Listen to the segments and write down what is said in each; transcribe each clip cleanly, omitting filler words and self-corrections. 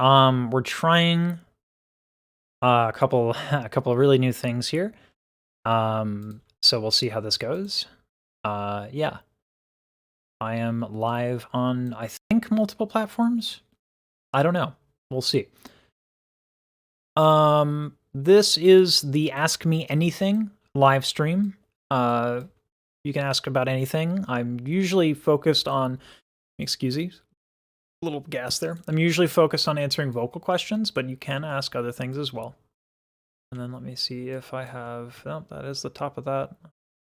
We're trying a couple of really new things here. So we'll see how this goes. Yeah. I am live on, I think, multiple platforms. I don't know. We'll see. This is the Ask Me Anything live stream. You can ask about anything. I'm usually focused on, excuse me, a little gas there. I'm usually focused on answering vocal questions, but you can ask other things as well. And then let me see if I have, oh, that is the top of that.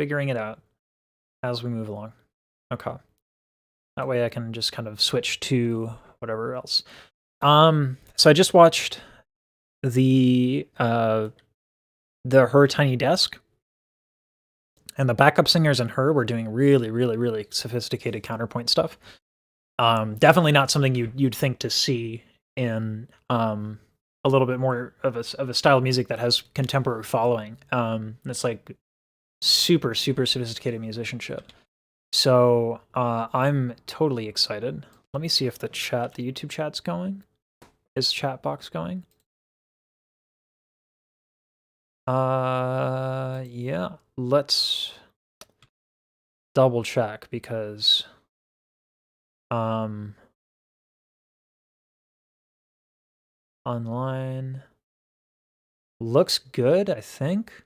Figuring it out as we move along. Okay. That way I can just kind of switch to whatever else. So I just watched the Her Tiny Desk, and the backup singers and her were doing really, really, really sophisticated counterpoint stuff. Definitely not something you'd think to see in a little bit more of a style of music that has contemporary following. It's like super, super sophisticated musicianship. So I'm totally excited. Let me see if the YouTube chat's going. Is chat box going? Yeah. Let's double check because online looks good, I think.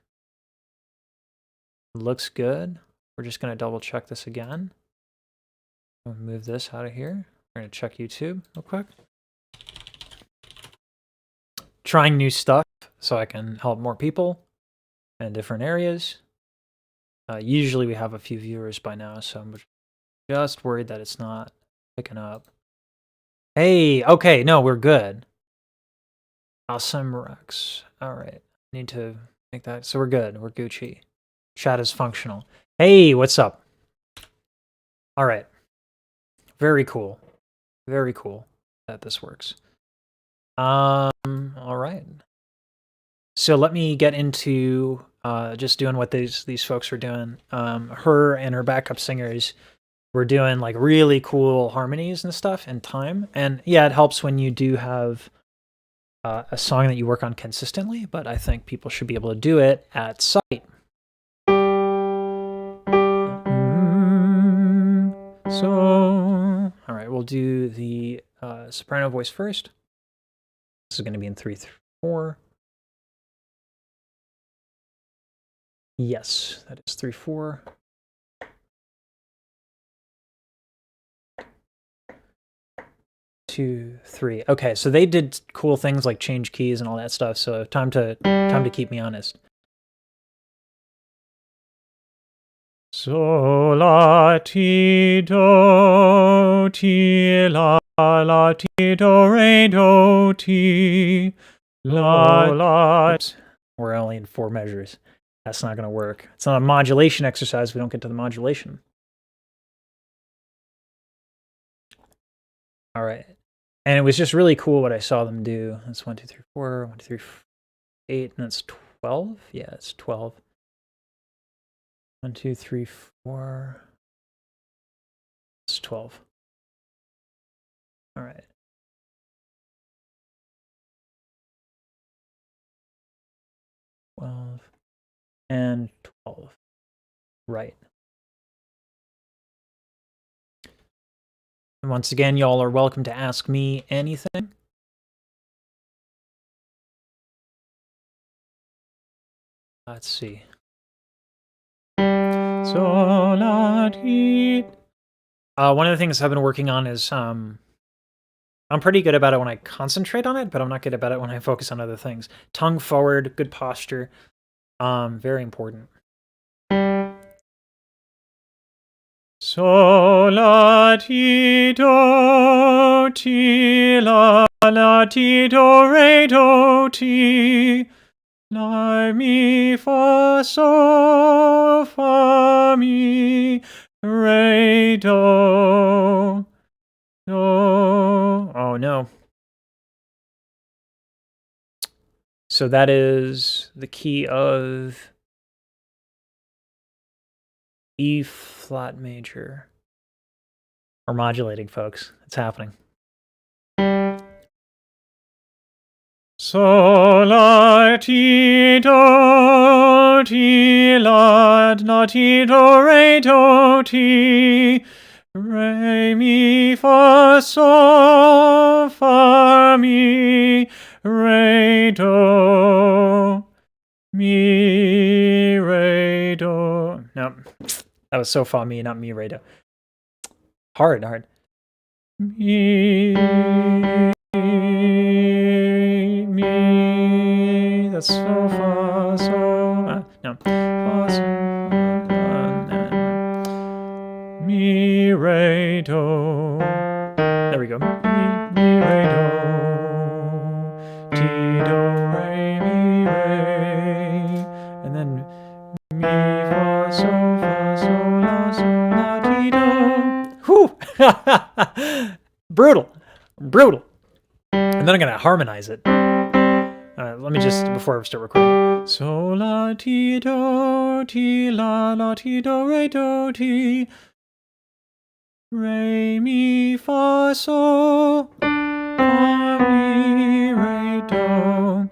Looks good. We're just gonna double check this again. We'll move this out of here. We're gonna check YouTube real quick. Trying new stuff so I can help more people in different areas. Usually we have a few viewers by now, so I'm just worried that it's not picking up. Hey, okay, no, we're good. Awesome Rex. All right, need to make that. So we're good. We're Gucci. Chat is functional. Hey, what's up? All right. Very cool. Very cool that this works. All right. So let me get into just doing what these folks are doing. Her and her backup singers were doing like really cool harmonies and stuff in time. And yeah, it helps when you do have a song that you work on consistently, but I think people should be able to do it at sight. So, all right, we'll do the soprano voice first. This is going to be in 3/4. Yes, that is 3/4. Two, three. Okay, so they did cool things like change keys and all that stuff. So time to keep me honest. So la ti do la ti do re do ti la. We're only in 4 measures. That's not going to work. It's not a modulation exercise. We don't get to the modulation. All right. And it was just really cool what I saw them do. That's 1, 2, 3, 4, 1, 2, 3, 4, 8, and that's 12. Yeah, it's 12. 1, 2, 3, 4. It's 12. All right. And 12. Right. And once again, y'all are welcome to ask me anything. Let's see. So la ti. One of the things I've been working on is I'm pretty good about it when I concentrate on it, but I'm not good about it when I focus on other things. Tongue forward, good posture, very important. So la ti do la ti do re do ti la mi fa mi re do. Oh no. So that is the key of E flat major. We're modulating, folks. It's happening. Sol, la, ti, do, ti, la, ti, do, re, do, ti, re, mi, fa, sol, fa, mi, re, do, mi, re, do. No, that was so, fa, mi, not mi, re, do. Hard. Mi, that's so, fa, so, no, fa, so, no. Mi, re, do. There we go. Mi, re, do. Ti, do, re, mi, re. And then mi, fa, sol, la, ti, do. Whew! Brutal. And then I'm gonna harmonize it. Let me just, before I start recording. So, la, ti, do, ti, la, ti, do, ti. Re, mi, fa, sol, fa, mi, re, do,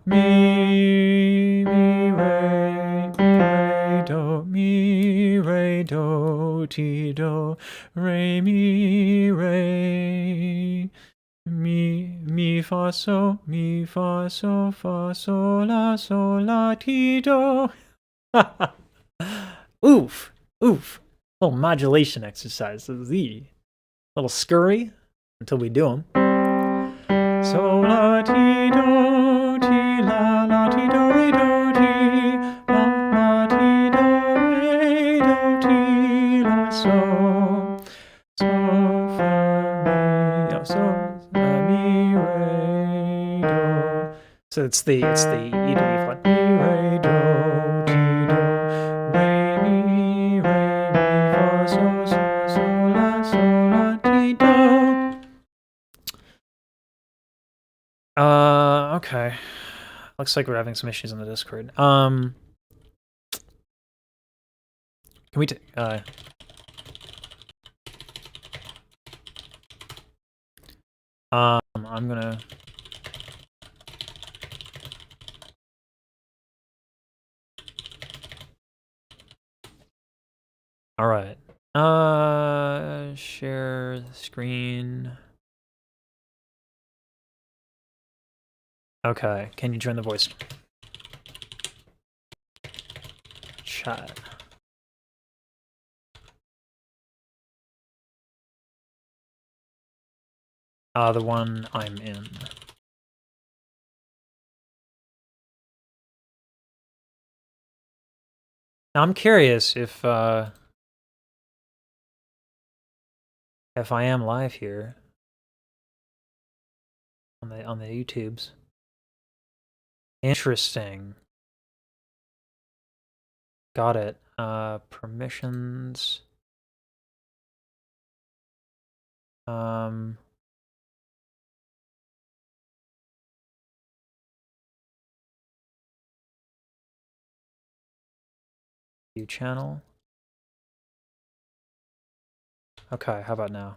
mi, re, do, mi, re, do, ti, do, re, mi, re, mi, fa, sol, la, ti, do. Oof. Little modulation exercise. The little scurry until we do them. So, la, ti, do, ti, la, ti, do, re, do, ti, la, ti, do, re, do, ti, la, so, fa, mi, re, do. So it's the E to E flat. Mi, re, do, ti, do, re, mi, fa, sol, la, ti, do. Okay. Looks like we're having some issues on the Discord. Can we I'm gonna all right. Share the screen. Okay, can you join the voice chat? The one I'm in. Now, I'm curious if I am live here on the YouTubes. Interesting. Got it. Permissions. View channel. Okay, how about now?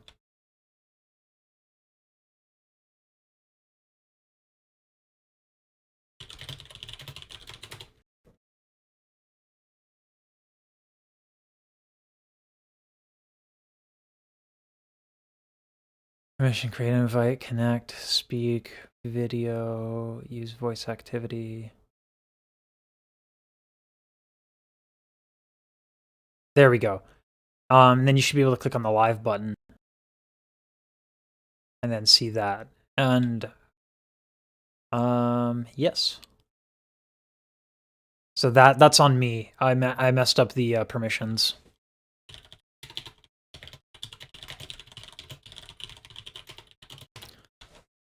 Permission, create an invite, connect, speak, video, use voice activity. There we go. Then you should be able to click on the live button and then see that. And yes. So that's on me. I messed up the permissions.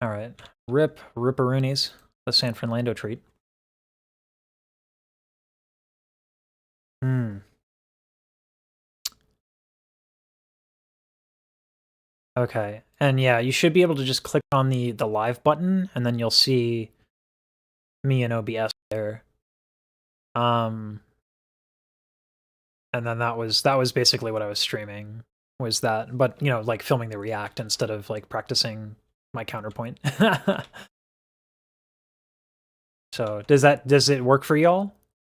All right. Ripperoonies, the San Fernando treat. Okay, and yeah, you should be able to just click on the live button, and then you'll see me and OBS there. And then that was basically what I was streaming, was that, but you know, like filming the react instead of like practicing my counterpoint. So does it work for y'all?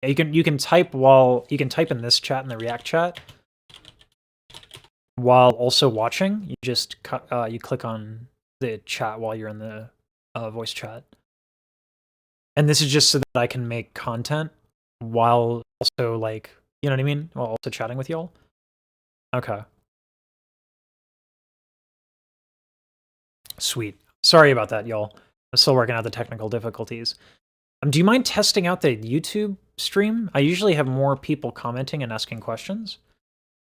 You can type in this chat in the React chat while also watching. You just you click on the chat while you're in the voice chat. And this is just so that I can make content while also, like, you know what I mean? While also chatting with y'all. Okay. Sweet. Sorry about that, y'all. I'm still working out the technical difficulties. Do you mind testing out the YouTube stream? I usually have more people commenting and asking questions.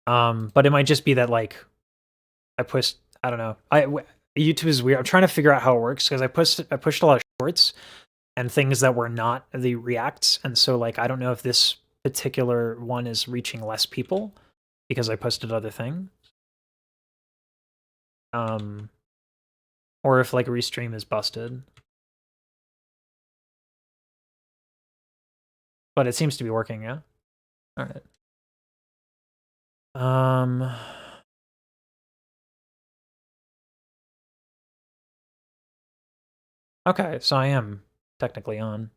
But it might just be that, like, I don't know. YouTube is weird. I'm trying to figure out how it works because I pushed a lot of shorts and things that were not the reacts, and so, like, I don't know if this particular one is reaching less people because I posted other thing. Or if, like, restream is busted. But it seems to be working, yeah? Alright. Okay, so I am technically on.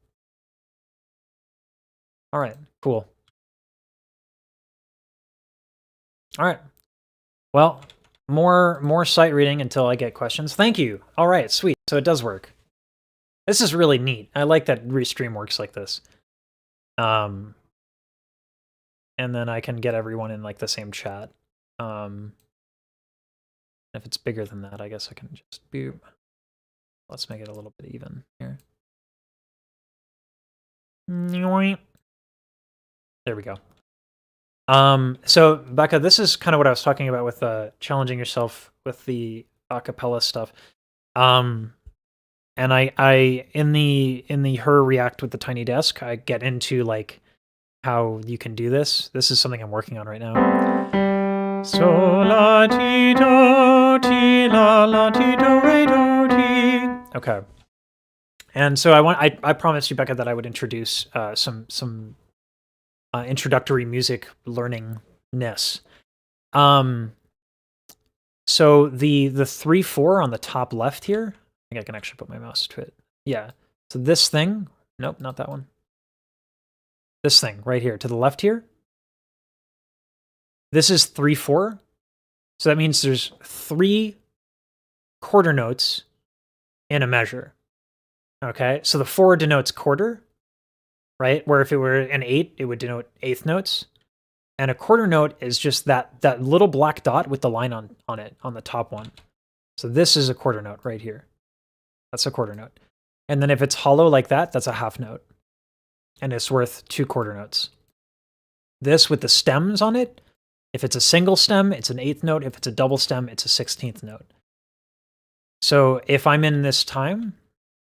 Alright, cool. Alright. Well, more sight reading until I get questions. Thank you. Alright, sweet. So it does work. This is really neat. I like that Restream works like this. And then I can get everyone in, like, the same chat. If it's bigger than that, I guess I can just boop. Let's make it a little bit even here. There we go. So Becca, this is kind of what I was talking about with challenging yourself with the acapella stuff. And I in the her react with the tiny desk, I get into, like, how you can do this. This is something I'm working on right now. So la ti do ti la la ti do re do ti. Okay. And so I promised you, Becca, that I would introduce some introductory music learning-ness. So the 3/4 on the top left here, I think I can actually put my mouse to it. Yeah. So this thing, nope, not that one. This thing right here to the left here. This is 3/4. So that means there's 3 quarter notes in a measure. Okay, so the 4 denotes quarter, right? Where if it were an 8, it would denote eighth notes. And a quarter note is just that little black dot with the line on it, on the top one. So this is a quarter note right here. That's a quarter note. And then if it's hollow like that, that's a half note. And it's worth 2 quarter notes. This with the stems on it, if it's a single stem, it's an eighth note. If it's a double stem, it's a 16th note. So if I'm in this time,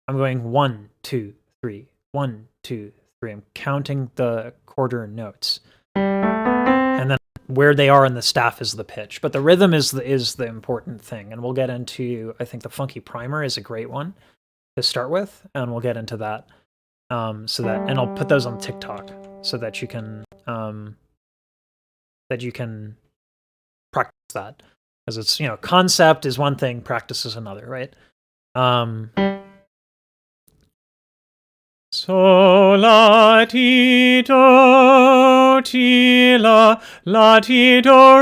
I'm going 1, 2, 3, 1, 2, 3. I'm counting the quarter notes. And then where they are in the staff is the pitch. But the rhythm is the important thing. And we'll get into, I think the funky primer is a great one to start with. And we'll get into that. And I'll put those on TikTok so that you can practice that. Because it's, you know, concept is one thing, practice is another, right? So la ti do ti la ti do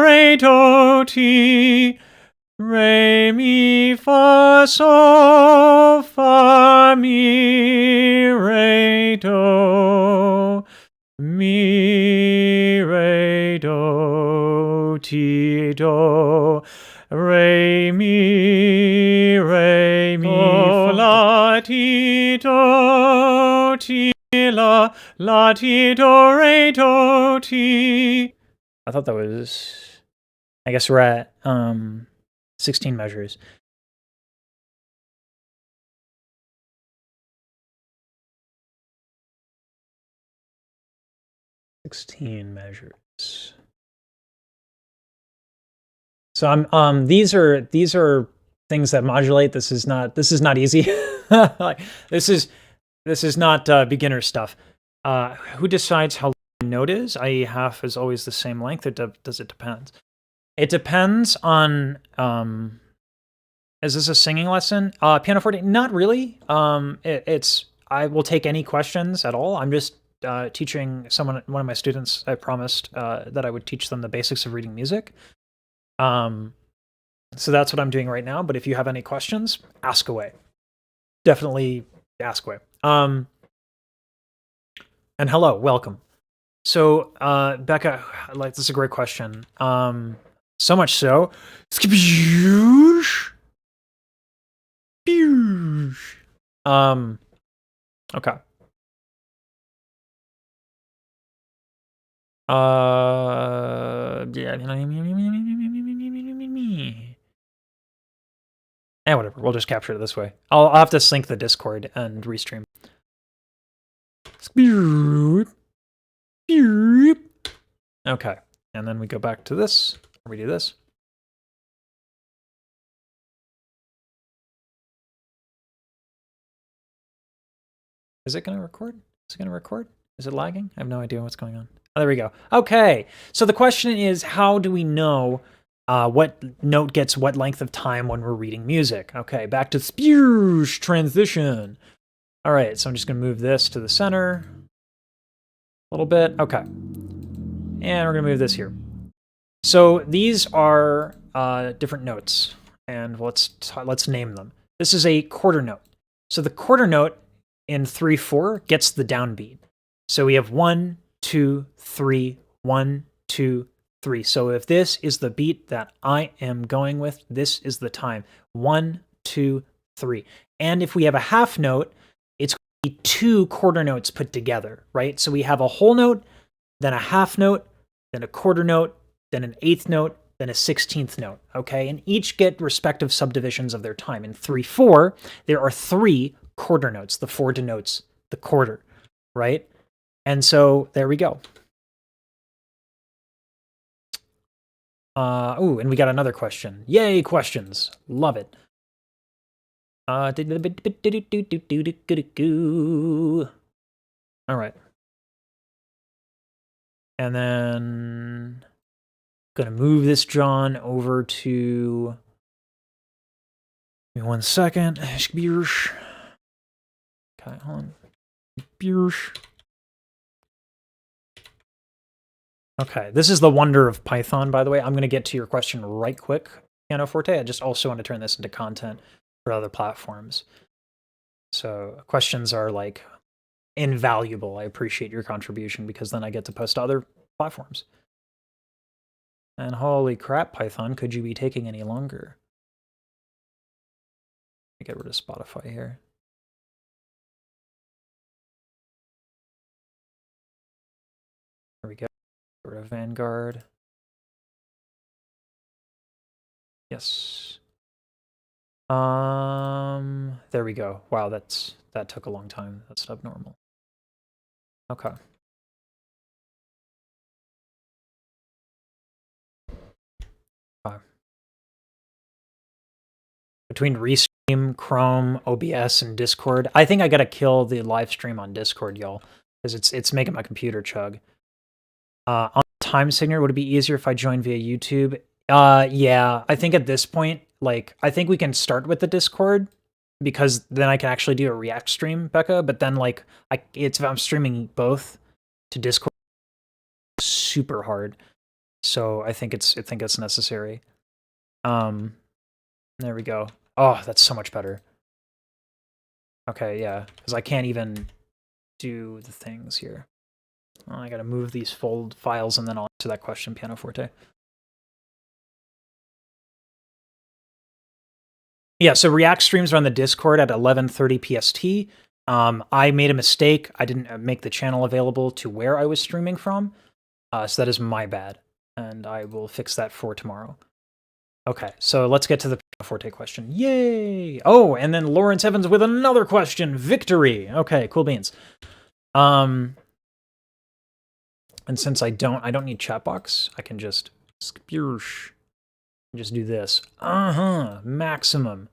re mi fa mi re do mi re do ti do re mi fa la ti do ti la ti do re do ti. I thought that was, I guess we're at 16 measures. So I'm these are things that modulate. This is not easy. Like, this is not beginner stuff. Who decides how long a note is? i.e. half is always the same length. Does it depend? It depends on is this a singing lesson? Pianoforte? Not really. I will take any questions at all. I'm just teaching one of my students. I promised that I would teach them the basics of reading music. So that's what I'm doing right now. But if you have any questions, ask away. Definitely ask away. And hello, welcome. So, Becca, like, this is a great question. So much so. Okay. Yeah. Whatever. We'll just capture it this way. I'll have to sync the Discord and restream. Okay. And then we go back to this. We do this. Is it going to record? Is it going to record? Is it lagging? I have no idea what's going on. Oh, there we go. Okay. So the question is, how do we know what note gets what length of time when we're reading music? Okay, back to spoosh transition. All right, so I'm just going to move this to the center a little bit. Okay. And we're going to move this here. So these are different notes, and let's name them. This is a quarter note. So the quarter note in 3/4 gets the downbeat. So we have 1, 2, 3, 1, 2, 3. So if this is the beat that I am going with, this is the time. 1, 2, 3. And if we have a half note, it's going to be 2 quarter notes put together, right? So we have a whole note, then a half note, then a quarter note, then an eighth note, then a 16th note, okay? And each get respective subdivisions of their time. In 3/4, there are 3 quarter notes. The 4 denotes the quarter, right? And so there we go. Ooh, and we got another question. Yay, questions. Love it. All right. And then gonna move this John over to, give me 1 second. Okay, hold on. Okay, this is the wonder of Python, by the way. I'm going to get to your question right quick, Pianoforte. I just also want to turn this into content for other platforms. So questions are like invaluable. I appreciate your contribution because then I get to post to other platforms. And holy crap, Python, could you be taking any longer? Let me get rid of Spotify here. There we go. Get rid of Vanguard. Yes. There we go. Wow, that took a long time. That's abnormal. Okay. Between Restream, Chrome, OBS, and Discord, I think I gotta kill the live stream on Discord, y'all, because it's making my computer chug. On time signature, would it be easier if I joined via YouTube? Yeah, I think at this point, like, I think we can start with the Discord, because then I can actually do a React stream, Becca, but then, like, if I'm streaming both to Discord, it's super hard. So I think it's necessary. There we go. Oh, that's so much better. Okay, yeah, because I can't even do the things here. Oh, I gotta move these fold files and then I'll answer that question, Pianoforte. Yeah, so React streams are on the Discord at 11:30 PST. I made a mistake. I didn't make the channel available to where I was streaming from. So that is my bad. And I will fix that for tomorrow. Okay, so let's get to the Pianoforte question. Yay! Oh, and then Lawrence Evans with another question. Victory! Okay, cool beans. And since I don't need chat box, I can just just do this. Maximum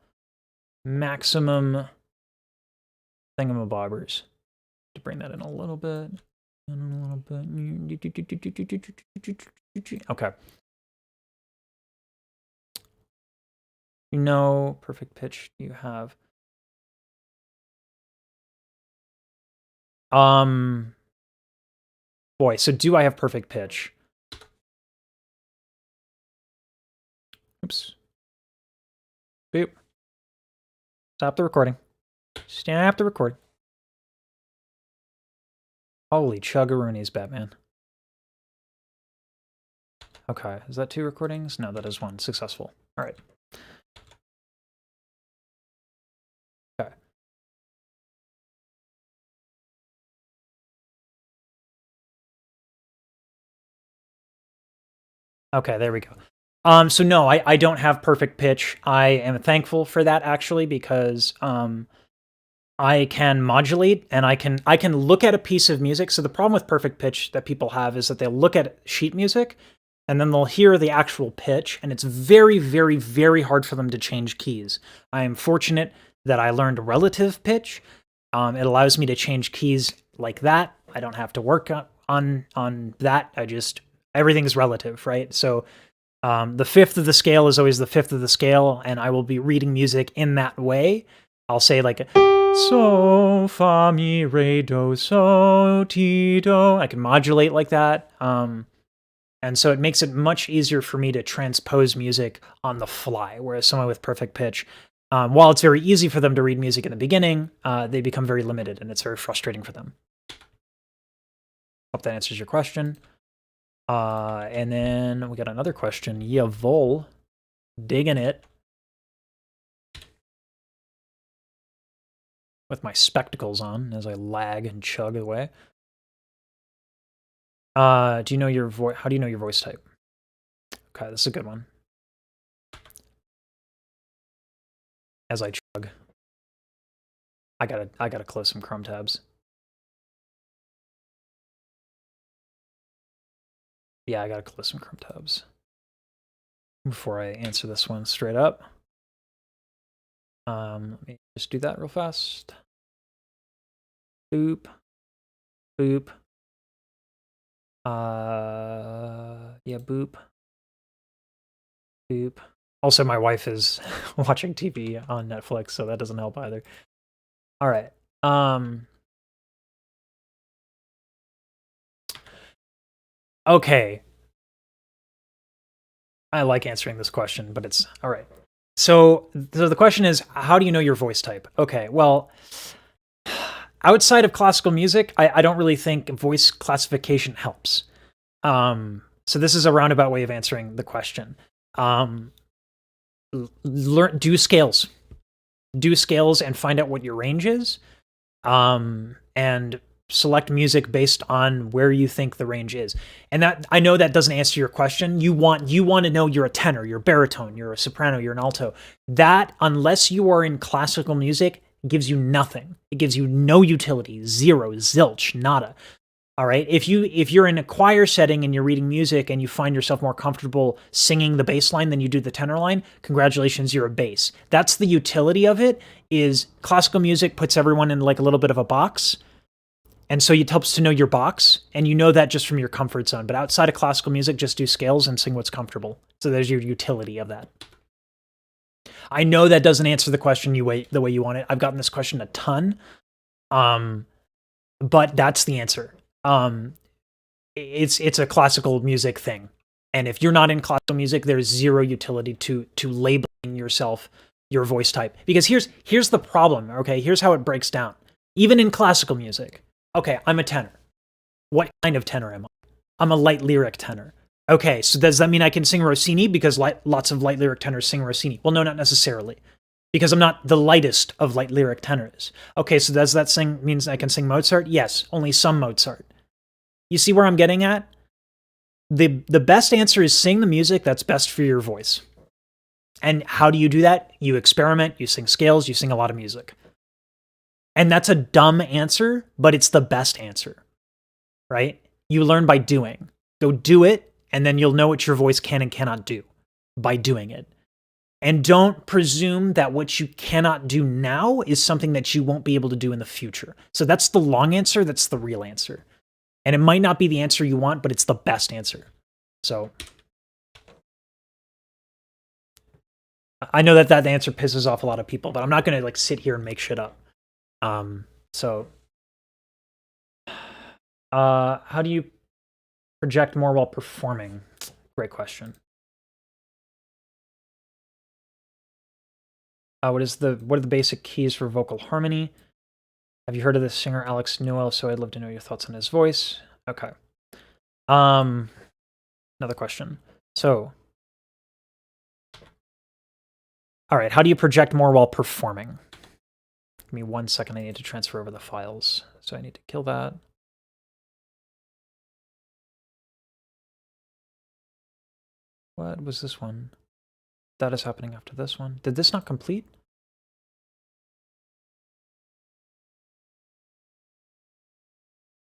thingamabobbers. To bring that in a little bit. Okay. You know, perfect pitch you have. Boy, so do I have perfect pitch? Oops. Boop. Stop the recording. Stop the recording. Holy chuggaroonies, Batman. Okay, is that 2 recordings? No, that is 1. Successful. All right. Okay. Okay, there we go. So no, I don't have perfect pitch. I am thankful for that, actually, because I can modulate and I can look at a piece of music. So the problem with perfect pitch that people have is that they'll look at sheet music and then they'll hear the actual pitch, and it's very, very, very hard for them to change keys. I am fortunate that I learned relative pitch. It allows me to change keys like that. I don't have to work on that. Everything is relative, right? So the fifth of the scale is always the fifth of the scale, and I will be reading music in that way. I'll say like so, fa, mi, re, do, so, ti, do. I can modulate like that. And so it makes it much easier for me to transpose music on the fly, whereas someone with perfect pitch, while it's very easy for them to read music in the beginning, they become very limited, and it's very frustrating for them. Hope that answers your question. And then we got another question. Yavol, digging it. With my spectacles on as I lag and chug away. Do you know your voice? How do you know your voice type? Okay, this is a good one. As I chug, I gotta close some Chrome tabs. Yeah, I gotta close some Chrome tabs before I answer this one straight up. Let me just do that real fast. Boop, boop. Yeah, boop, boop. Also, my wife is watching TV on Netflix, so that doesn't help either. All right. Okay. I like answering this question, but it's all right. So the question is, how do you know your voice type? Okay, well, outside of classical music, I don't really think voice classification helps. So this is a roundabout way of answering the question. Do scales and find out what your range is, and select music based on where you think the range is. And that, I know that doesn't answer your question. You want to know you're a tenor, you're a baritone, you're a soprano, you're an alto. That, unless you are in classical music, gives you nothing. It gives you no utility, zero, zilch, nada. All right. If you're in a choir setting and you're reading music and you find yourself more comfortable singing the bass line than you do the tenor line, congratulations, you're a bass. That's the utility of it. Is classical music puts everyone in like a little bit of a box. And so it helps to know your box, and you know that just from your comfort zone. But outside of classical music, just do scales and sing what's comfortable. So there's your utility of that. I know that doesn't answer the question the way you want it. I've gotten this question a ton, but that's the answer. It's a classical music thing, and if you're not in classical music, there's zero utility to labeling yourself your voice type, because here's the problem. Okay, here's how it breaks down. Even in classical music, okay, I'm a tenor. What kind of tenor am I? I'm a light lyric tenor. Okay, so does that mean I can sing Rossini because lots of light lyric tenors sing Rossini? Well, no, not necessarily, because I'm not the lightest of light lyric tenors. Okay, so does that means I can sing Mozart? Yes, only some Mozart. You see where I'm getting at? The best answer is sing the music that's best for your voice. And how do you do that? You experiment, you sing scales, you sing a lot of music. And that's a dumb answer, but it's the best answer, right? You learn by doing. Go do it, and then you'll know what your voice can and cannot do by doing it. And don't presume that what you cannot do now is something that you won't be able to do in the future. So that's the long answer, that's the real answer. And it might not be the answer you want, but it's the best answer. So I know that answer pisses off a lot of people, but I'm not going to like sit here and make shit up. So How do you project more while performing? Great question. What are the basic keys for vocal harmony? Have you heard of this singer Alex Newell? So I'd love to know your thoughts on his voice. Okay. Another question. So, all right, how do you project more while performing? Give me 1 second. I need to transfer over the files. So I need to kill that. What was this one? That is happening after this one. Did this not complete?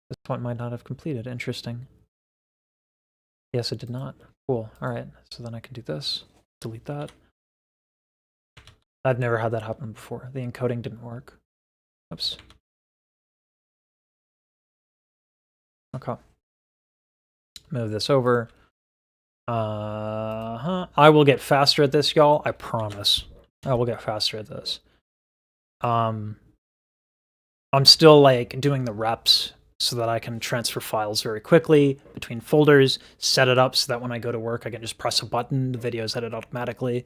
This one might not have completed. Interesting. Yes, it did not. Cool. All right. So then I can do this. Delete that. I've never had that happen before. The encoding didn't work. Oops. Okay. Move this over. I will get faster at this, y'all. I promise. I will get faster at this. I'm still like doing the reps so that I can transfer files very quickly between folders, set it up so that when I go to work, I can just press a button, the video is edited automatically.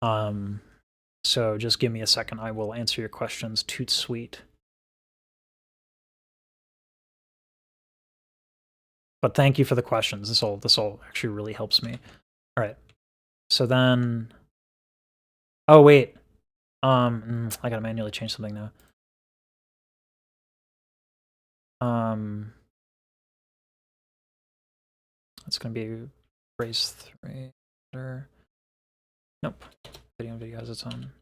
So just give me a second. I will answer your questions. Toot sweet. But thank you for the questions. This all actually really helps me. All right. So then, oh wait, I gotta manually change something now. It's gonna be phrase 3. Nope. Video has its own.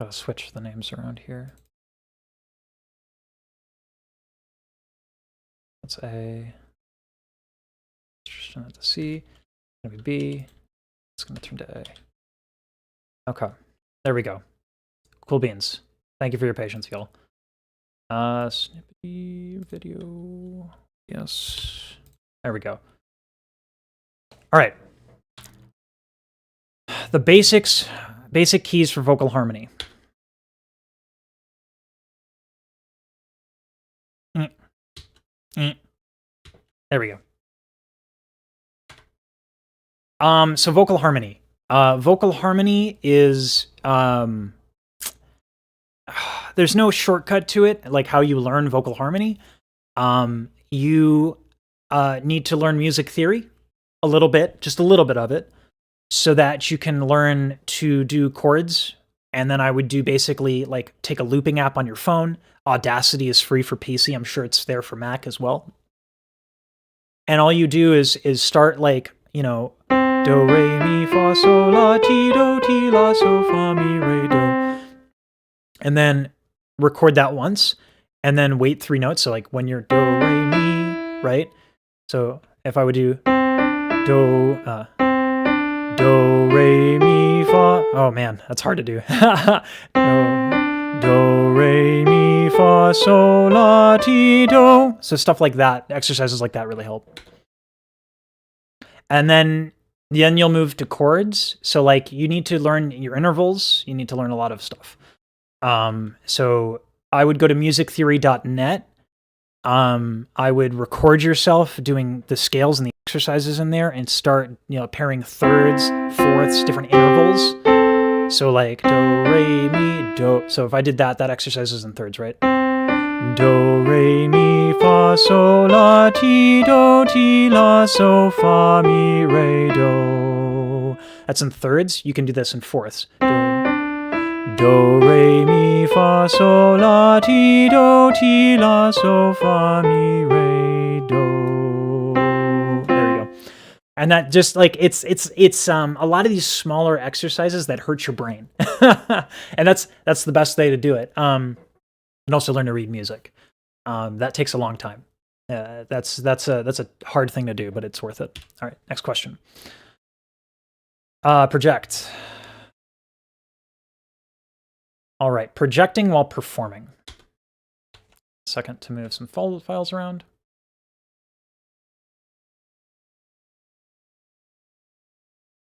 Gotta switch the names around here. That's A. Just turn that to C. It's gonna be B. It's gonna turn to A. Okay. There we go. Cool beans. Thank you for your patience, y'all. Snippety video. Yes. There we go. All right. The basic keys for vocal harmony. There we go. So vocal harmony. Vocal harmony is there's no shortcut to it, like how you learn vocal harmony. You need to learn music theory a little bit, just a little bit of it, so that you can learn to do chords. And then I would do basically like take a looping app on your phone. Audacity is free for PC. I'm sure it's there for Mac as well. And all you do is start like, you know, do, re, mi, fa, sol, la, ti, do, la, so, fa, mi, re, do. And then record that once and then wait 3 notes. So like when you're do, re, mi, right? So if I would do do, re, mi, fa. Oh man, that's hard to do. Do, re, mi, fa, sol, la, ti, do. So stuff like that, exercises like that really help. And then you'll move to chords. So like you need to learn your intervals. You need to learn a lot of stuff. So I would go to musictheory.net. I would record yourself doing the scales and the exercises in there and start, you know, pairing thirds, fourths, different intervals. So like do, re, mi, do. So if I did that exercise is in thirds, right? Do, re, mi, fa, sol, la, ti, do, la, so, fa, mi, re, do. That's in thirds. You can do this in fourths. Do, re, mi, fa, sol, la, ti, do, la, so, fa, mi, re, do. There you go. And that just like it's a lot of these smaller exercises that hurt your brain, and that's the best way to do it. And also learn to read music. That takes a long time. That's a hard thing to do, but it's worth it. All right, next question. Project. All right, projecting while performing. Second to move some files around.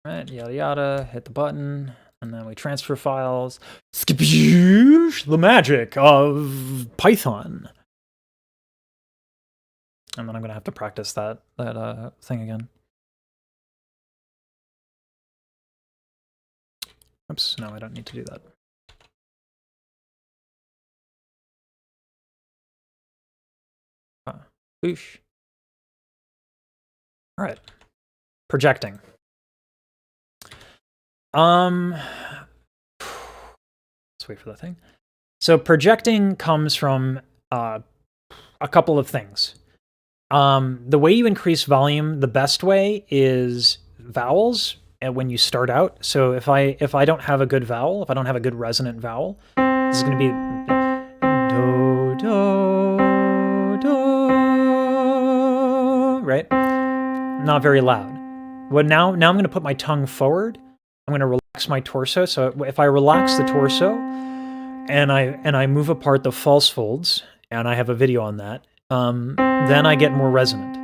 All right, yada yada, hit the button. And then we transfer files. The magic of Python. And then I'm going to have to practice that thing again. Oops, no, I don't need to do that. Oosh. All right. Projecting. Let's wait for that thing. So projecting comes from a couple of things. The way you increase volume, the best way is vowels when you start out. So if I don't have a good vowel, if I don't have a good resonant vowel, this is going to be do, do, do, right? Not very loud. Well, now I'm going to put my tongue forward. I'm going to relax my torso. So if I relax the torso and I move apart the false folds, and I have a video on that, then I get more resonant.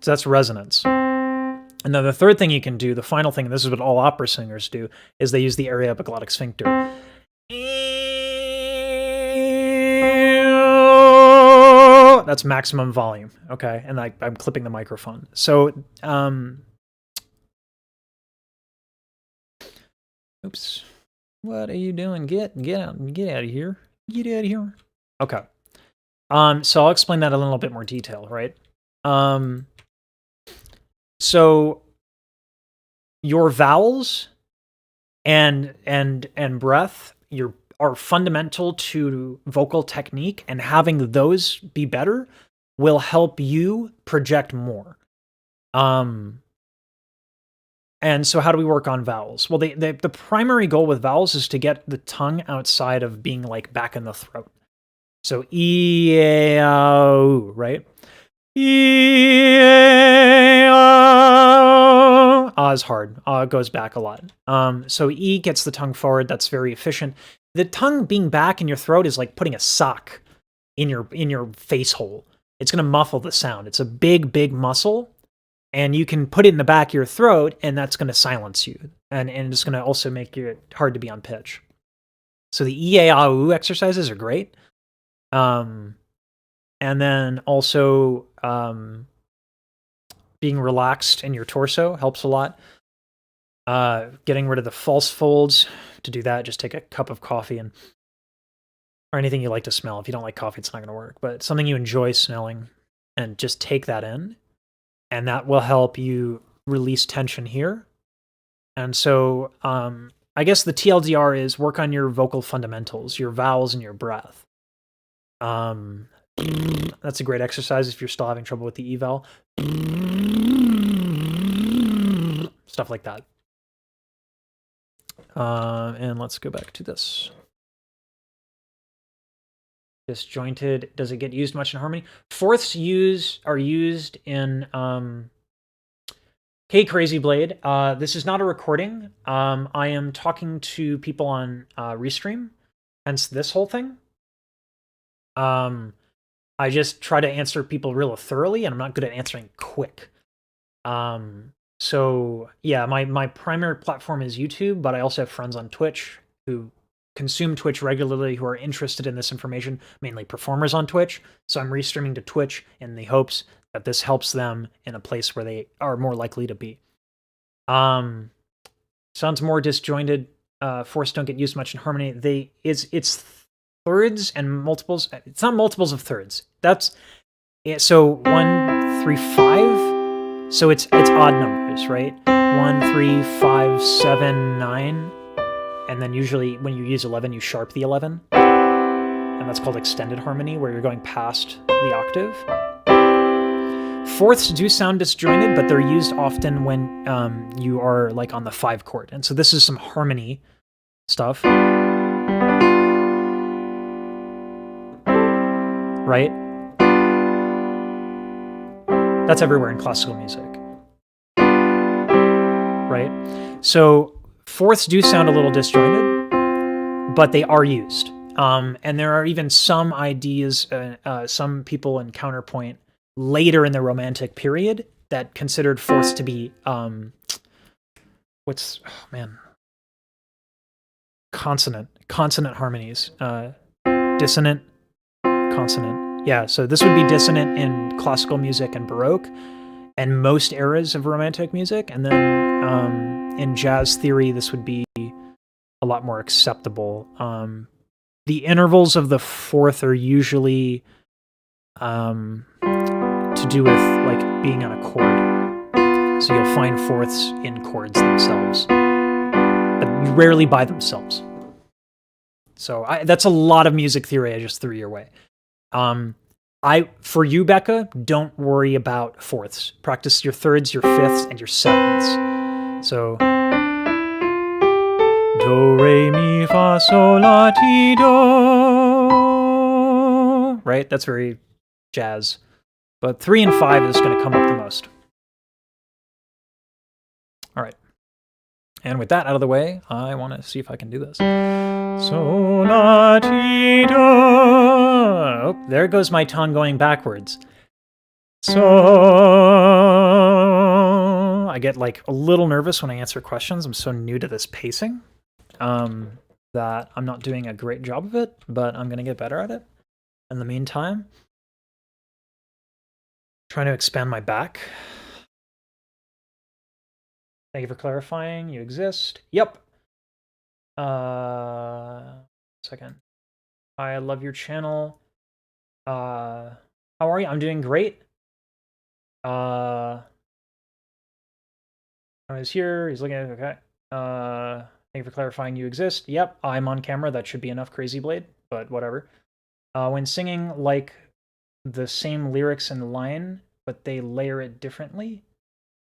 So that's resonance. And then the third thing you can do, the final thing, and this is what all opera singers do, is they use the areoepiglottic sphincter. That's maximum volume, okay? And I'm clipping the microphone. So, oops. What are you doing? Get out of here. Get out of here. Okay. So I'll explain that in a little bit more detail, right? So your vowels and breath are fundamental to vocal technique, and having those be better will help you project more. And so how do we work on vowels? Well, the primary goal with vowels is to get the tongue outside of being like back in the throat. So E-A-O, right? E-A-O. Ah is hard. It goes back a lot. So E gets the tongue forward. That's very efficient. The tongue being back in your throat is like putting a sock in your face hole. It's going to muffle the sound. It's a big muscle. And you can put it in the back of your throat, and that's going to silence you. And it's going to also make it hard to be on pitch. So the E-A-A-U exercises are great. And then also being relaxed in your torso helps a lot. Getting rid of the false folds. To do that, just take a cup of coffee or anything you like to smell. If you don't like coffee, it's not going to work. But something you enjoy smelling, and just take that in. And that will help you release tension here. And so I guess the TLDR is work on your vocal fundamentals, your vowels and your breath. That's a great exercise if you're still having trouble with the E vowel. Stuff like that. And let's go back to this. Disjointed. Does it get used much in harmony? Fourths are used in Hey Crazy Blade. This is not a recording. I am talking to people on Restream, hence this whole thing. I just try to answer people real thoroughly, and I'm not good at answering quick. So yeah, my primary platform is YouTube, but I also have friends on Twitch who consume Twitch regularly who are interested in this information, mainly performers on Twitch. So I'm restreaming to Twitch in the hopes that this helps them in a place where they are more likely to be. Sounds more disjointed. Fourths don't get used much in harmony. It's thirds and multiples. It's not multiples of thirds. That's it. So 1, 3, 5. So it's odd numbers, right? 1, 3, 5, 7, 9. And then usually when you use 11, you sharp the 11. And that's called extended harmony, where you're going past the octave. Fourths do sound disjointed, but they're used often when you are like on the 5 chord. And so this is some harmony stuff. Right? That's everywhere in classical music. Right? So fourths do sound a little disjointed, but they are used. And there are even some ideas, some people in counterpoint later in the Romantic period that considered fourths to be consonant harmonies, dissonant, consonant. Yeah, so this would be dissonant in classical music and Baroque and most eras of Romantic music, and then in jazz theory this would be a lot more acceptable. The intervals of the fourth are usually to do with like being on a chord. So you'll find fourths in chords themselves, but rarely by themselves. So that's a lot of music theory I just threw your way. For you, Becca, don't worry about fourths. Practice your thirds, your fifths, and your sevenths. So do, re, mi, fa, sol, la, ti, do. Right? That's very jazz. But 3 and 5 is going to come up the most. All right. And with that out of the way, I want to see if I can do this. Sol, la, ti, do. Oh, there goes my tongue going backwards. So I get like a little nervous when I answer questions. I'm so new to this pacing that I'm not doing a great job of it, but I'm going to get better at it. In the meantime, trying to expand my back. Thank you for clarifying. You exist. Yep. Second. I love your channel. How are you? I'm doing great. He's here. He's looking at it. Okay. Thank you for clarifying. You exist. Yep. I'm on camera. That should be enough, Crazy Blade. But whatever. When singing like the same lyrics in the line, but they layer it differently.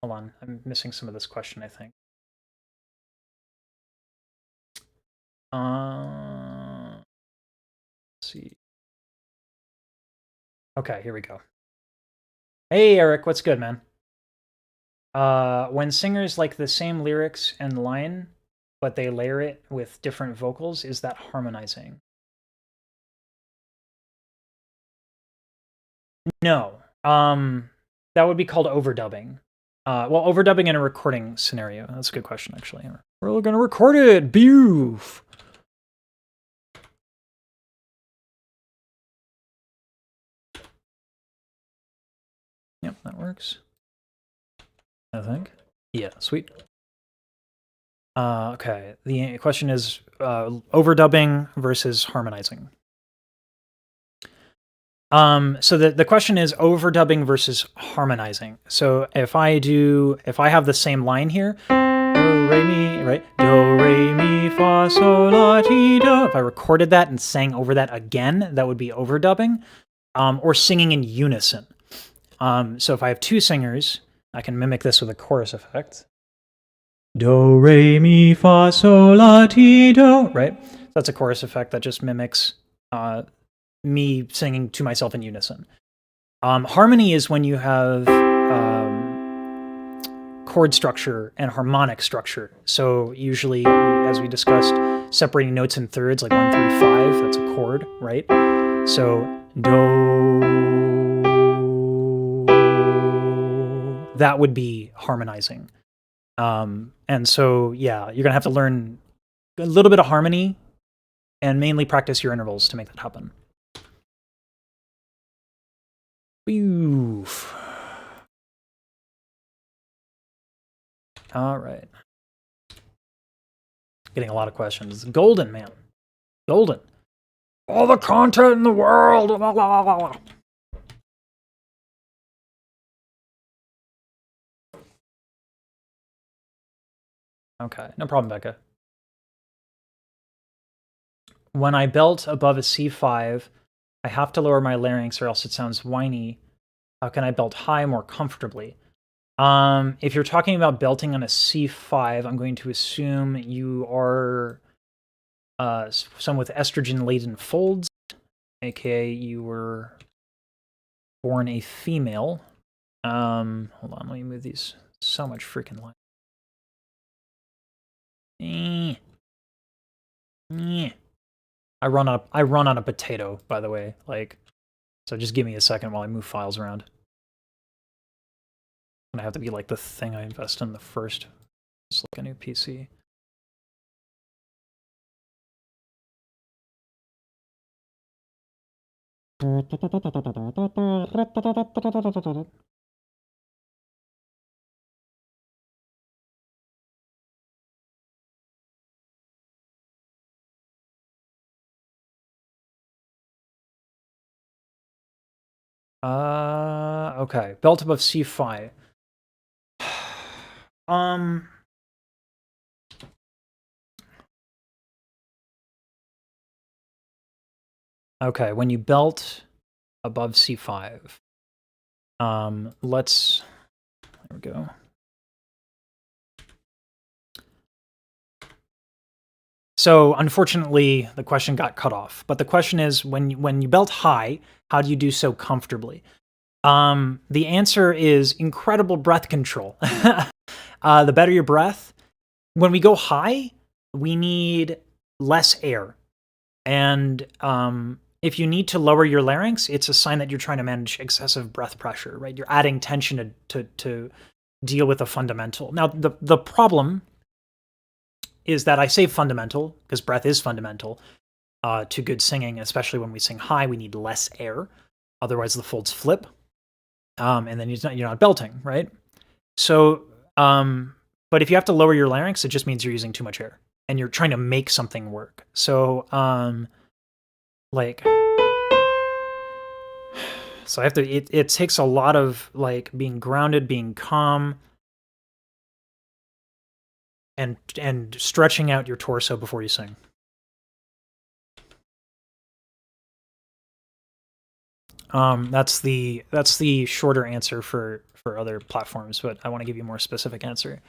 Hold on. I'm missing some of this question, I think. Let's see. Okay, here we go. Hey, Eric, what's good, man? When singers like the same lyrics and line, but they layer it with different vocals, is that harmonizing? No. That would be called overdubbing. Well, overdubbing in a recording scenario. That's a good question, actually. We're gonna record it. Beauf. Yep, that works. I think. Yeah, sweet. Okay. The question is overdubbing versus harmonizing. So the question is overdubbing versus harmonizing. So if I have the same line here, do, re, mi, right? Do, re, mi, fa, sol, la, ti, do. If I recorded that and sang over that again, that would be overdubbing, or singing in unison. So if I have two singers, I can mimic this with a chorus effect. Do, re, mi, fa, sol, la, ti, do. Right? That's a chorus effect that just mimics me singing to myself in unison. Harmony is when you have chord structure and harmonic structure. So usually, as we discussed, separating notes in thirds, like 1, 3, 5, that's a chord, right? So do, that would be harmonizing. And so, yeah, you're gonna have to learn a little bit of harmony and mainly practice your intervals to make that happen. Oof. All right. Getting a lot of questions. Golden, man. Golden. All the content in the world. Blah, blah, blah, blah. Okay, no problem, Becca. When I belt above a C5, I have to lower my larynx or else it sounds whiny. How can I belt high more comfortably? If you're talking about belting on a C5, I'm going to assume you are someone with estrogen-laden folds, aka you were born a female. Hold on, let me move these. So much freaking line. I run on a potato, by the way. Like, so just give me a second while I move files around. gonna have to be like the thing I invest in the first. Just like a new PC. Okay. Belt above C5. Okay, when you belt above C5, there we go. So unfortunately, the question got cut off. But the question is, when you belt high, how do you do so comfortably? The answer is incredible breath control. The better your breath. When we go high, we need less air. And if you need to lower your larynx, it's a sign that you're trying to manage excessive breath pressure, right? You're adding tension to deal with a fundamental. Now, the problem is that I say fundamental because breath is fundamental to good singing, especially when we sing high. We need less air, otherwise the folds flip, and then you're not belting, right? So, but if you have to lower your larynx, it just means you're using too much air and you're trying to make something work. So, like, so I have to. It takes a lot of like being grounded, being calm, and stretching out your torso before you sing. That's the shorter answer for other platforms, but I want to give you a more specific answer.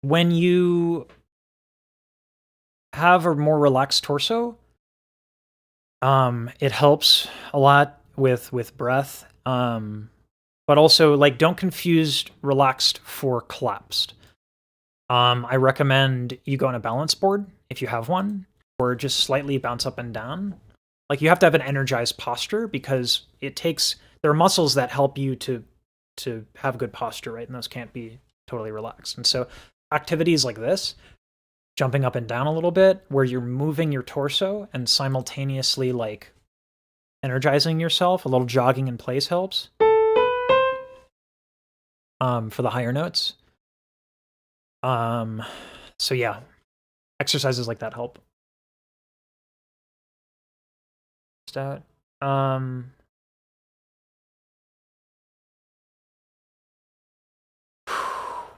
When you have a more relaxed torso, it helps a lot with breath. But also, like, don't confuse relaxed for collapsed. I recommend you go on a balance board if you have one, or just slightly bounce up and down. Like, you have to have an energized posture because there are muscles that help you to have good posture, right? And those can't be totally relaxed. And so activities like this, jumping up and down a little bit, where you're moving your torso and simultaneously like energizing yourself, a little jogging in place helps. For the higher notes. So yeah, exercises like that help. Stat.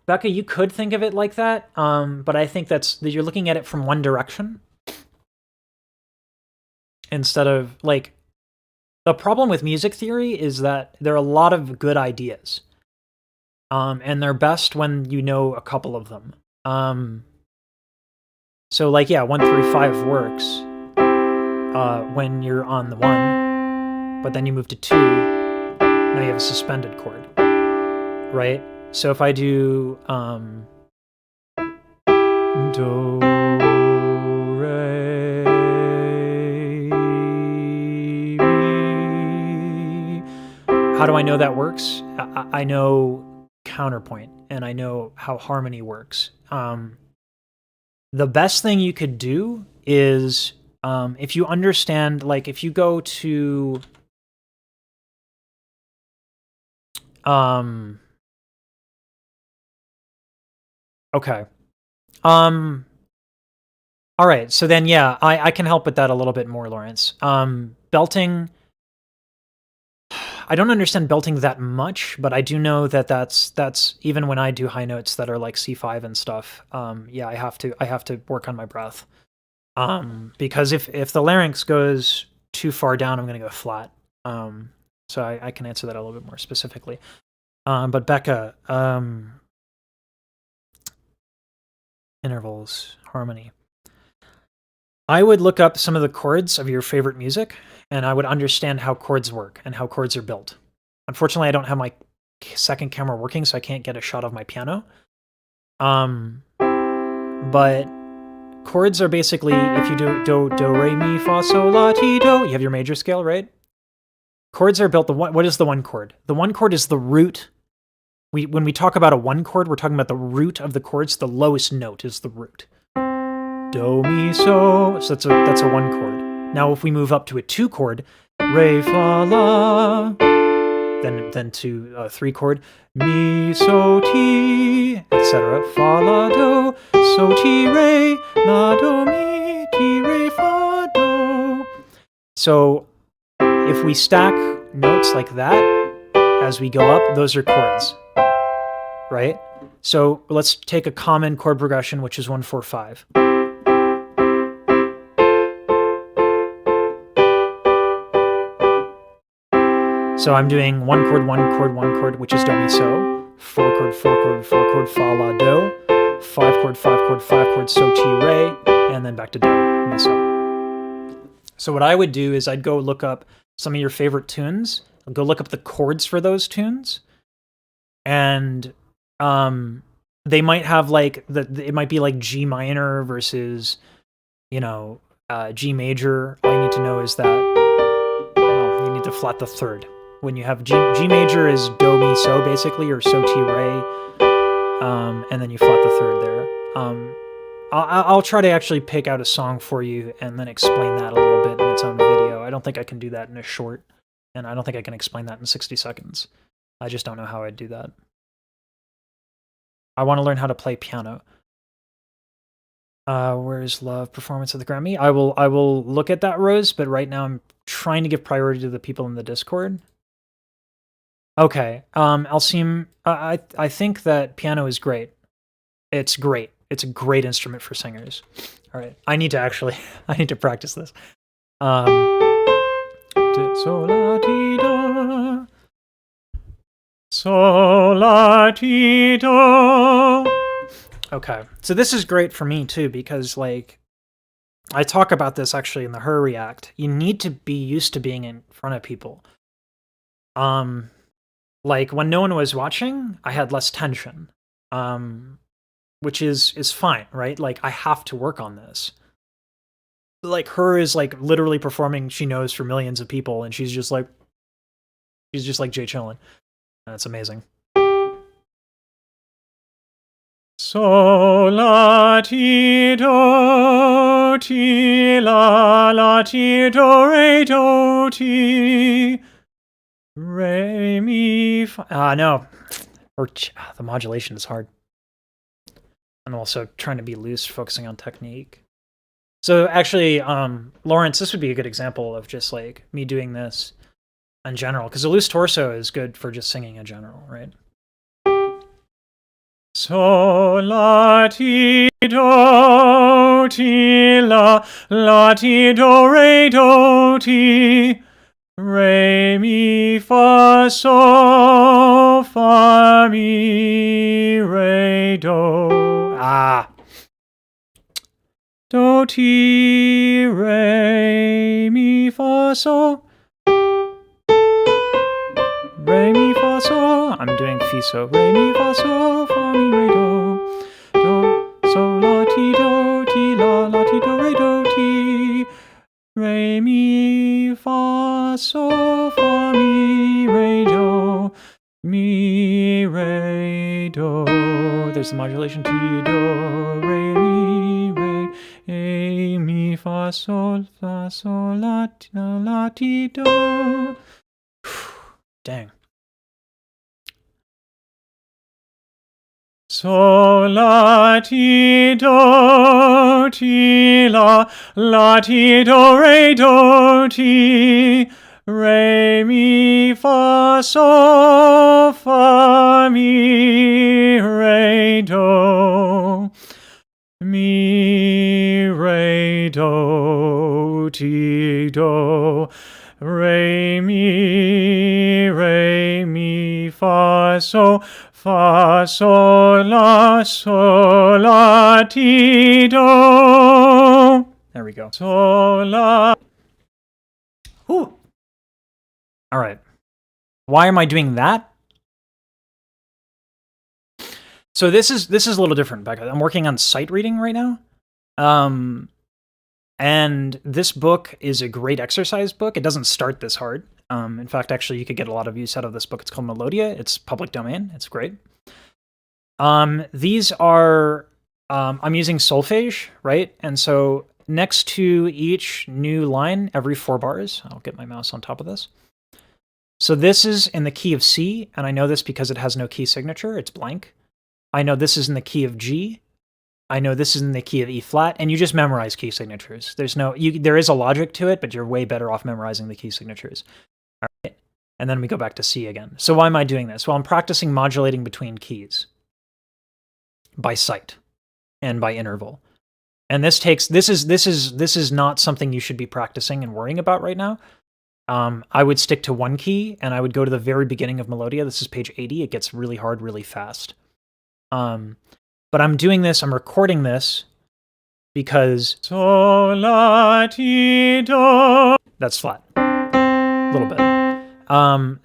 Becca, you could think of it like that, but I think that you're looking at it from one direction instead of like. The problem with music theory is that there are a lot of good ideas. And they're best when you know a couple of them. So like, yeah, 1, 3, 5 works when you're on the 1, but then you move to 2, now you have a suspended chord, right? So if I do do, re, mi. How do I know that works? I know counterpoint and I know how harmony works. The best thing you could do is if you understand, like if you go to okay. All right, so then yeah, I can help with that a little bit more, Lawrence. Belting, I don't understand belting that much, but I do know that that's even when I do high notes that are like C5 and stuff. Yeah, I have to work on my breath. Because if the larynx goes too far down, I'm gonna go flat. So I can answer that a little bit more specifically. But Becca, intervals, harmony. I would look up some of the chords of your favorite music, and I would understand how chords work and how chords are built. Unfortunately, I don't have my second camera working, so I can't get a shot of my piano. But chords are basically, if you do do, re, mi, fa, sol, la, ti, do, you have your major scale, right? chords are built. What is the one chord? The one chord is the root. When we talk about a one chord, we're talking about the root of the chords. The lowest note is the root. Do, mi, so. So that's a one chord. Now, if we move up to a two chord, re, fa, la, then to a three chord, mi, so, ti, etc. Fa, la, do, so, ti, re, la, do, mi, ti, re, fa, do. So if we stack notes like that as we go up, those are chords, right? So let's take a common chord progression, which is 1, 4, 5. So I'm doing one chord, one chord, one chord, which is do, mi, so. 4 chord, 4 chord, 4 chord, fa, la, do. 5 chord, 5 chord, 5 chord, so, ti, re, and then back to do, mi, so. So what I would do is I'd go look up some of your favorite tunes. I'll go look up the chords for those tunes. And they might have like, it might be like G minor versus, G major. All you need to know is that you need to flat the third. When you have G major is do, mi, so basically, or so, ti, re, and then you flat the third there. I'll try to actually pick out a song for you and then explain that a little bit in its own video. I don't think I can do that in a short, and I don't think I can explain that in 60 seconds. I just don't know how I'd do that. I want to learn how to play piano. Where's Love performance of the Grammy? I will look at that, Rose, but right now I'm trying to give priority to the people in the Discord. Okay, Alcim, I think that piano is great. It's great. It's a great instrument for singers. All right, I need to practice this. So, la, ti, do. So, la, ti, do. Okay, so this is great for me too, because like, I talk about this actually in the Her React. You need to be used to being in front of people. Like when no one was watching, I had less tension. Which is fine, right? Like I have to work on this. Like Her is like literally performing She Knows for millions of people, and she's just like Jay chillin'. That's amazing. So la ti do ti la ti do ti re mi fa. No, or the modulation is hard. I'm also trying to be loose, focusing on technique. So actually, Lawrence, this would be a good example of just like me doing this in general, because a loose torso is good for just singing in general, right? So la ti do ti la ti do ti re mi fa so fa mi re do. Do, ti, re, mi, fa, so. Re, mi, fa, so. I'm doing fi, so. Re, mi, fa, so, fa, mi, re, do. Do, so, la, ti, la, ti, do, re, do, ti. Re, mi, fa, so, fa, mi, re, do. Mi, re, do. There's the modulation. Ti, do, re, mi, re. A, mi, fa, sol, la, ti, do. Dang. So, la, ti, do, ti, la, ti, do, ti, re, mi, fa, so, fa, mi, re, do. Mi, re, do, ti, do, re, mi, fa, so, la, ti, do. There we go. So, la. Whew. All right. Why am I doing that? So this is a little different, Becca. I'm working on sight reading right now. And this book is a great exercise book. It doesn't start this hard. In fact, actually, you could get a lot of use out of this book. It's called Melodia. It's public domain. It's great. These are, I'm using solfege, right? And so next to each new line, every 4 bars, I'll get my mouse on top of this. So this is in the key of C, and I know this because it has no key signature. It's blank. I know this is in the key of G. I know this is in the key of E flat, and you just memorize key signatures. There's no, there is a logic to it, but you're way better off memorizing the key signatures. All right. And then we go back to C again. So why am I doing this? Well, I'm practicing modulating between keys by sight and by interval. And this is not something you should be practicing and worrying about right now. I would stick to 1 key, and I would go to the very beginning of Melodia. This is page 80. It gets really hard really fast. But I'm doing this, I'm recording this because sol, la, ti, do. That's flat. A little bit.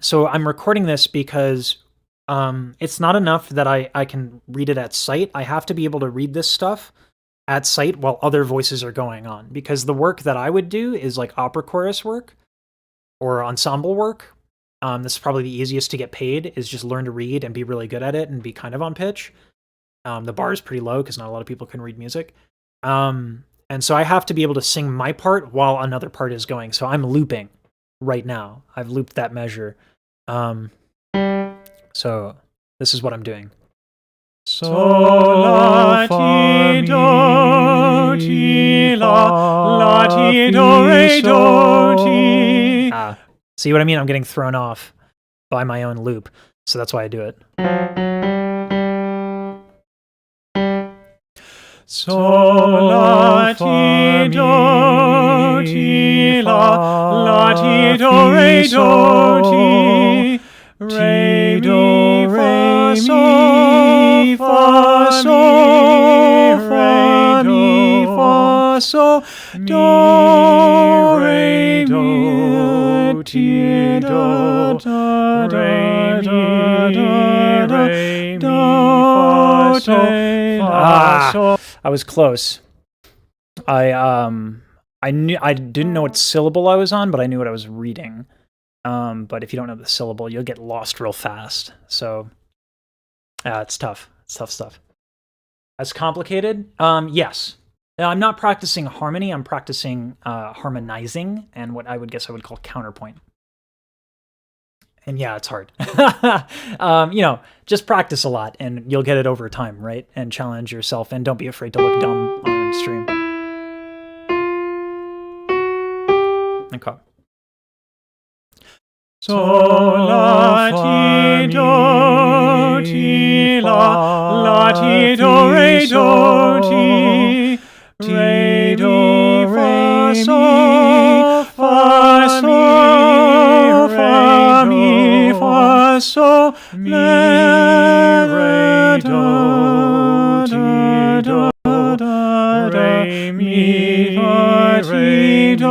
So I'm recording this because it's not enough that I can read it at sight. I have to be able to read this stuff at sight while other voices are going on, because the work that I would do is like opera chorus work or ensemble work. This is probably the easiest to get paid, is just learn to read and be really good at it and be kind of on pitch. The bar is pretty low because not a lot of people can read music. And so I have to be able to sing my part while another part is going. So I'm looping right now. I've looped that measure. So this is what I'm doing. Sol, la, ti, do, ti, la, ti, do, re, do, ti. See what I mean? I'm getting thrown off by my own loop. So that's why I do it. Sol, la, ti, do, ti, la, ti, do, re, do, ti, re, do, re, mi, fa, sol, fa, mi, fa, sol, do, re, do, ti, do, re, mi, re, mi, fa, sol, fa, sol. I was close. I didn't know what syllable I was on, but I knew what I was reading. But if you don't know the syllable, you'll get lost real fast. So it's tough. It's tough stuff. That's complicated. Yes. Now, I'm not practicing harmony. I'm practicing harmonizing and what I would guess I would call counterpoint. And yeah, it's hard. Just practice a lot and you'll get it over time, right? And challenge yourself, and don't be afraid to look dumb on stream. Okay. Sol, la, ti, do, ti, la, ti, do, re, do, ti, re, do, re, sol, fa, sol, fa, mi, fa, sol, le, re, do, ti, do, re, mi, fa, re, do,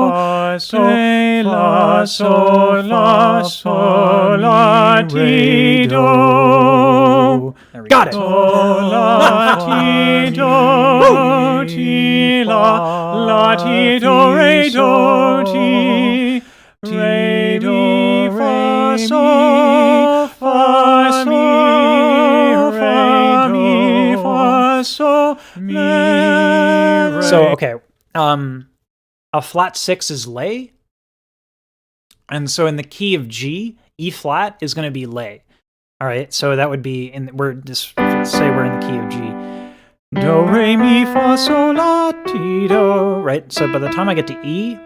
fa, sol, la, sol, la, sol, la, ti, do. Got it. Sol, la, ti, do, ti, la, ti, do, re, do, ti, re, do, fa, sol, fa, sol, fa, mi, fa, sol, le, re. So, okay. A flat 6 is lay. And so in the key of G, E flat is going to be lay. All right, so that would be let's say we're in the key of G. Do, re, mi, fa, sol, la, ti, do. Right, so by the time I get to E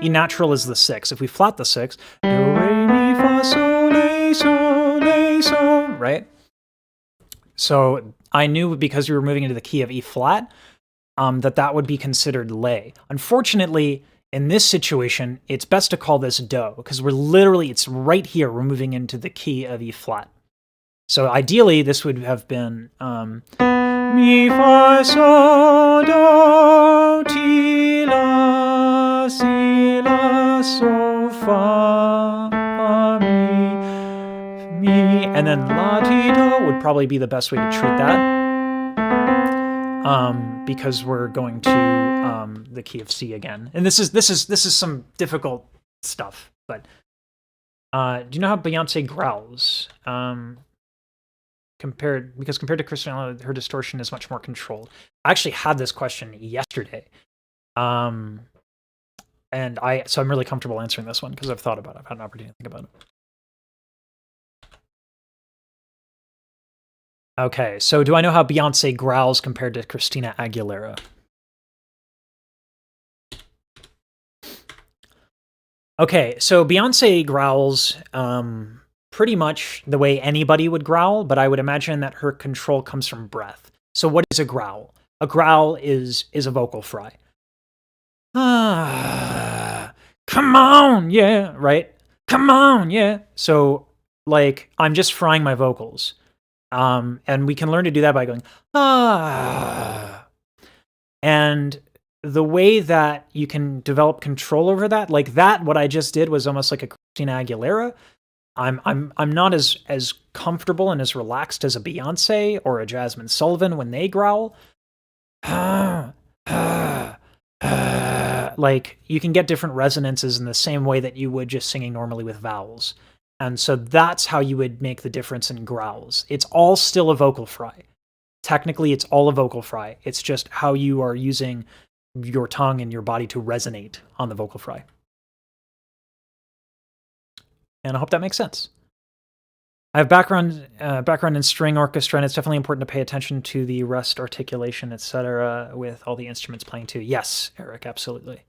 natural is the 6. If we flat the 6, do, re, mi, fa, sol, la, sol, la, sol, right? So I knew because we were moving into the key of E flat, that would be considered lay. Unfortunately, in this situation, it's best to call this do, because it's right here. We're moving into the key of E flat. So ideally, this would have been mi, fa, sol, do, ti, la, si, la, sol, fa, fa, mi, and then la, ti, do would probably be the best way to treat that. Because we're going to the key of C again, and this is some difficult stuff. But do you know how Beyonce growls? Compared to Christina, her distortion is much more controlled. I actually had this question yesterday. And so I'm really comfortable answering this one because I've thought about it. I've had an opportunity to think about it. Okay, so do I know how Beyonce growls compared to Christina Aguilera? Okay, so Beyonce growls pretty much the way anybody would growl, but I would imagine that her control comes from breath. So what is a growl? A growl is a vocal fry. Come on, yeah, right? Come on, yeah. So, like, I'm just frying my vocals. And we can learn to do that by going, And the way that you can develop control over that, like that, what I just did was almost like a Christina Aguilera. I'm not as comfortable and as relaxed as a Beyonce or a Jasmine Sullivan when they growl. Like, you can get different resonances in the same way that you would just singing normally with vowels. And so that's how you would make the difference in growls. It's all still a vocal fry. Technically, it's all a vocal fry. It's just how you are using your tongue and your body to resonate on the vocal fry. And I hope that makes sense. I have background in string orchestra, and it's definitely important to pay attention to the rest, articulation, etc., with all the instruments playing too. Yes, Eric, absolutely.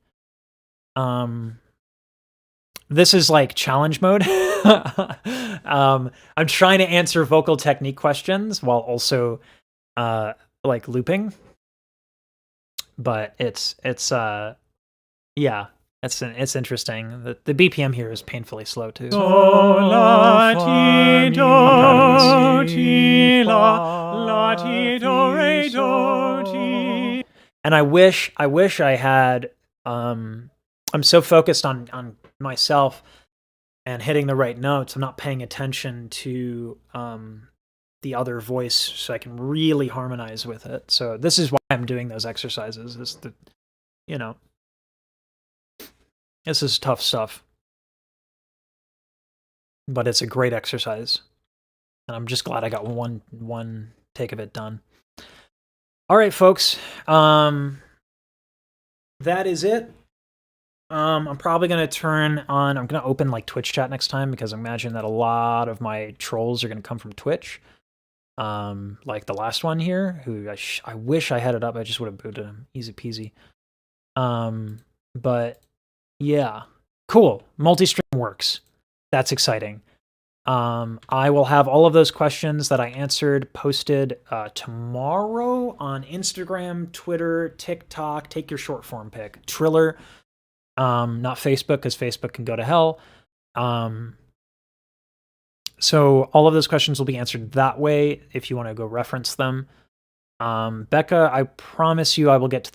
This is like challenge mode. I'm trying to answer vocal technique questions while also like looping. But it's yeah, it's interesting. The BPM here is painfully slow too. So la ti do ti la ti do re do ti. And I wish I had I'm so focused on myself and hitting the right notes. I'm not paying attention to the other voice, so I can really harmonize with it. So this is why I'm doing those exercises. This is tough stuff, but it's a great exercise, and I'm just glad I got one take of it done. All right, folks. That is it. I'm probably going to I'm going to open like Twitch chat next time because I imagine that a lot of my trolls are going to come from Twitch. Like the last one here, who I wish I had it up. I just would have booted him. Easy peasy. But yeah, cool. Multi-stream works. That's exciting. I will have all of those questions that I answered posted tomorrow on Instagram, Twitter, TikTok. Take your short form pick. Triller. Not Facebook, because Facebook can go to hell. So all of those questions will be answered that way if you want to go reference them. Becca, I promise you I will get to